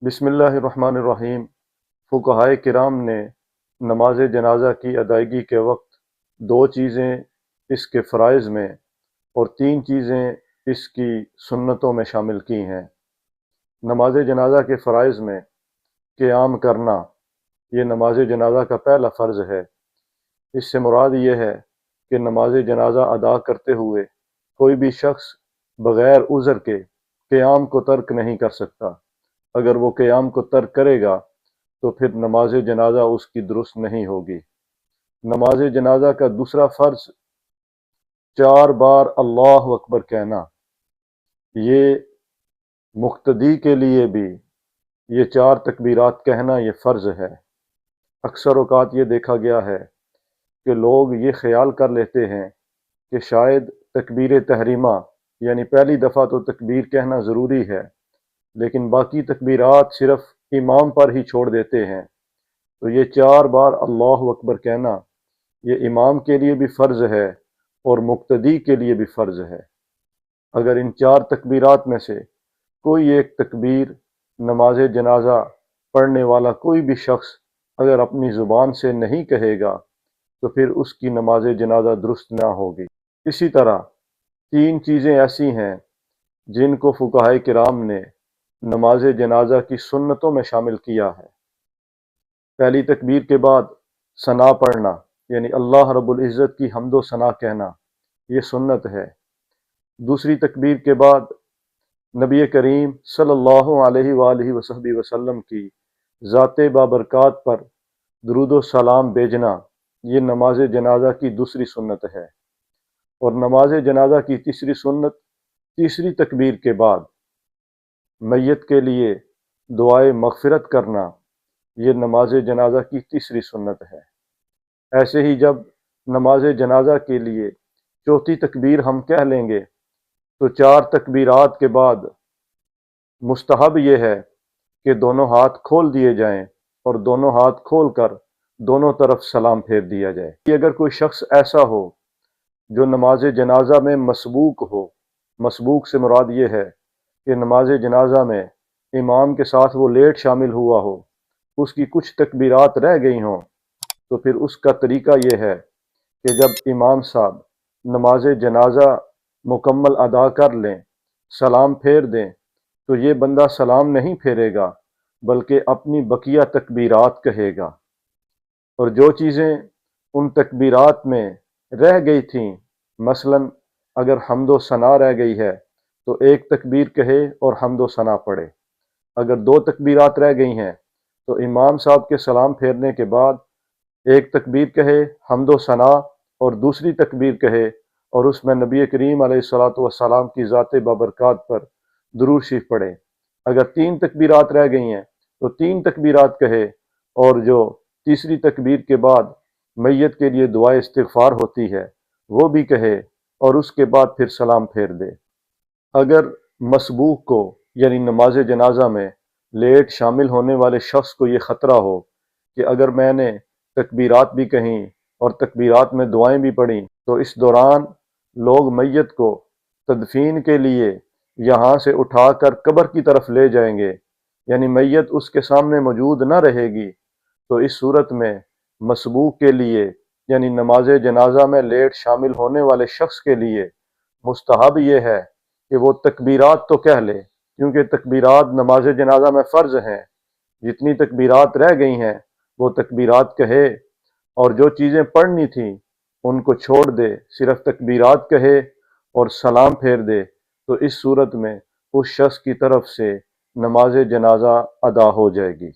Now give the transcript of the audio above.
بسم اللہ الرحمن الرحیم۔ فقہائے کرام نے نماز جنازہ کی ادائیگی کے وقت دو چیزیں اس کے فرائض میں اور تین چیزیں اس کی سنتوں میں شامل کی ہیں۔ نماز جنازہ کے فرائض میں قیام کرنا، یہ نماز جنازہ کا پہلا فرض ہے۔ اس سے مراد یہ ہے کہ نماز جنازہ ادا کرتے ہوئے کوئی بھی شخص بغیر عذر کے قیام کو ترک نہیں کر سکتا۔ اگر وہ قیام کو ترک کرے گا تو پھر نماز جنازہ اس کی درست نہیں ہوگی۔ نماز جنازہ کا دوسرا فرض 4 بار اللہ اکبر کہنا، یہ مقتدی کے لیے بھی یہ 4 تکبیرات کہنا یہ فرض ہے۔ اکثر اوقات یہ دیکھا گیا ہے کہ لوگ یہ خیال کر لیتے ہیں کہ شاید تکبیر تحریمہ یعنی پہلی دفعہ تو تکبیر کہنا ضروری ہے، لیکن باقی تکبیرات صرف امام پر ہی چھوڑ دیتے ہیں۔ تو یہ 4 بار اللہ اکبر کہنا یہ امام کے لیے بھی فرض ہے اور مقتدی کے لیے بھی فرض ہے۔ اگر ان 4 تکبیرات میں سے کوئی ایک تکبیر نماز جنازہ پڑھنے والا کوئی بھی شخص اگر اپنی زبان سے نہیں کہے گا تو پھر اس کی نماز جنازہ درست نہ ہوگی۔ اسی طرح 3 چیزیں ایسی ہیں جن کو فقہائے کرام نے نماز جنازہ کی سنتوں میں شامل کیا ہے۔ پہلی تکبیر کے بعد ثنا پڑھنا یعنی اللہ رب العزت کی حمد و ثنا کہنا، یہ سنت ہے۔ دوسری تکبیر کے بعد نبی کریم صلی اللہ علیہ وآلہ وصحبہ وسلم کی ذات بابرکات پر درود و سلام بھیجنا، یہ نماز جنازہ کی دوسری سنت ہے۔ اور نماز جنازہ کی تیسری سنت تیسری تکبیر کے بعد میت کے لیے دعائے مغفرت کرنا، یہ نماز جنازہ کی تیسری سنت ہے۔ ایسے ہی جب نماز جنازہ کے لیے چوتھی تکبیر ہم کہہ لیں گے تو 4 تکبیرات کے بعد مستحب یہ ہے کہ دونوں ہاتھ کھول دیے جائیں اور دونوں ہاتھ کھول کر دونوں طرف سلام پھیر دیا جائے۔ اگر کوئی شخص ایسا ہو جو نماز جنازہ میں مسبوق ہو، مسبوق سے مراد یہ ہے کہ نماز جنازہ میں امام کے ساتھ وہ لیٹ شامل ہوا ہو، اس کی کچھ تکبیرات رہ گئی ہوں، تو پھر اس کا طریقہ یہ ہے کہ جب امام صاحب نماز جنازہ مکمل ادا کر لیں، سلام پھیر دیں، تو یہ بندہ سلام نہیں پھیرے گا بلکہ اپنی بقیہ تکبیرات کہے گا، اور جو چیزیں ان تکبیرات میں رہ گئی تھیں، مثلا اگر حمد و ثنا رہ گئی ہے تو ایک تکبیر کہے اور حمد و ثنا پڑھے۔ اگر 2 تکبیرات رہ گئی ہیں تو امام صاحب کے سلام پھیرنے کے بعد ایک تکبیر کہے حمد و ثنا اور دوسری تکبیر کہے اور اس میں نبی کریم علیہ الصلوۃ والسلام کی ذات بابرکات پر درود شریف پڑھے۔ اگر 3 تکبیرات رہ گئی ہیں تو 3 تکبیرات کہے اور جو تیسری تکبیر کے بعد میت کے لیے دعائے استغفار ہوتی ہے وہ بھی کہے اور اس کے بعد پھر سلام پھیر دے۔ اگر مسبوق کو یعنی نماز جنازہ میں لیٹ شامل ہونے والے شخص کو یہ خطرہ ہو کہ اگر میں نے تکبیرات بھی کہیں اور تکبیرات میں دعائیں بھی پڑھیں تو اس دوران لوگ میت کو تدفین کے لیے یہاں سے اٹھا کر قبر کی طرف لے جائیں گے، یعنی میت اس کے سامنے موجود نہ رہے گی، تو اس صورت میں مسبوق کے لیے یعنی نماز جنازہ میں لیٹ شامل ہونے والے شخص کے لیے مستحب یہ ہے کہ وہ تکبیرات تو کہہ لے، کیونکہ تکبیرات نماز جنازہ میں فرض ہیں۔ جتنی تکبیرات رہ گئی ہیں وہ تکبیرات کہے اور جو چیزیں پڑھنی تھیں ان کو چھوڑ دے، صرف تکبیرات کہے اور سلام پھیر دے، تو اس صورت میں اس شخص کی طرف سے نماز جنازہ ادا ہو جائے گی۔